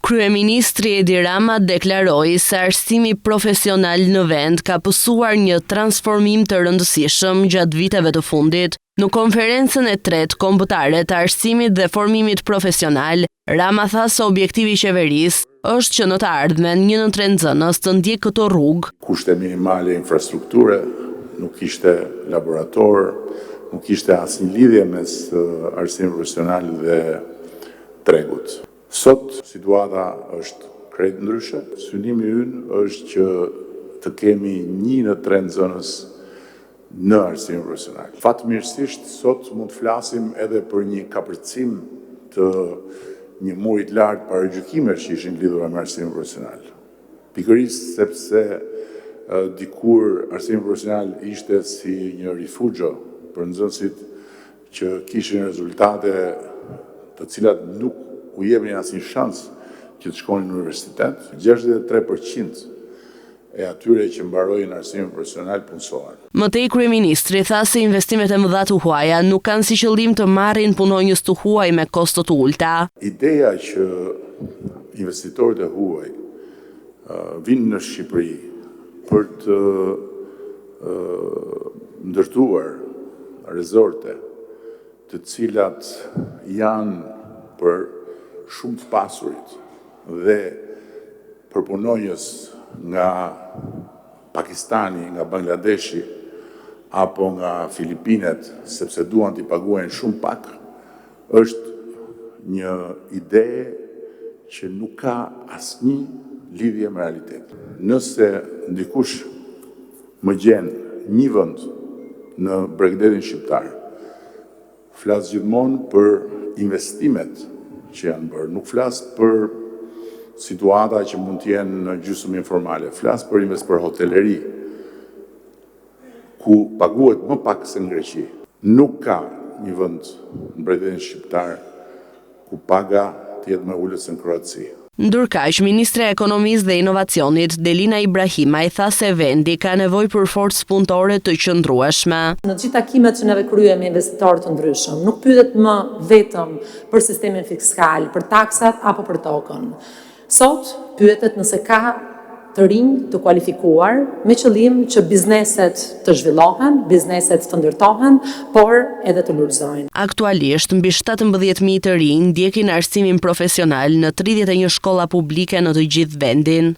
Kryeministri Edi Rama deklaroi se arsimi profesional në vend ka pësuar një transformim të rëndësishëm gjatë viteve të fundit. Në konferencën e tretë kombëtare të arsimit dhe formimit profesional, Rama tha se objektivi i qeverisë është që në të ardhmen një ndër nxënës të ndjek këto rrugë. Kushte minimale infrastrukture, nuk ishte laborator, nuk ishte asnjë lidhje mes arsimit profesional dhe tregut. Sot situata është krejt ndryshe. Synimi ynë është që të kemi 1 në 3 nxënës në arsimin profesional. Fatmirësisht sot mund të flasim edhe për një kapërcim të një muri të lartë paragjykimesh që ishin lidhura me arsimin profesional. Pikërisht sepse dikur arsimi profesional ishte si një rifugjo për nxënësit që kishin rezultate të cilat nuk u jepnin asnjë shans që të shkonin në universitet. 63% e atyre që mbarojnë arsimin profesional punësohen. Mëtej kryeministri tha se investimet e mëdha të huaja nuk kanë si qëllim të marrin punonjës të huaj me kosto të ulta. Ideja që investitorët e huaj vinë në Shqipëri për të ndërtuar rezorte të cilat janë për shumë të pasurit dhe për punonjës nga Pakistani, nga Bangladeshi apo nga Filipinet, sepse duan t'i paguajnë shumë pak, është një ide që nuk ka asnjë lidhje me realitet. Nëse ndikush më gjen një vend në Bregdetin shqiptar, flas gjithmonë për investimet që janë bërë, nuk flas për situata që mund të jenë në gjysmë informale, flas për hoteleri, ku paguhet më pak se në Greqi. Nuk ka një vend në Bregdetin shqiptar ku paga të jetë më ulët se në Kroaci. Ndërkaq, Ministre e Ekonomisë dhe Inovacionit, Delina Ibrahimaj, tha se vendi ka nevojë për forcë punëtore të qëndrueshme. Në gjithë takimet që neve kryejmë me investitorë të ndryshëm, nuk pyetet më vetëm për sistemin fiskal, për taksat apo për tokën. Sot pyetet nëse ka të rinj të kualifikuar me qëllim që bizneset të zhvillohen, bizneset të ndërtohen, por edhe të lulëzojnë. Aktualisht, mbi 17.000 të rinj ndjekin arsimin profesional në 31 shkolla publike në të gjithë vendin.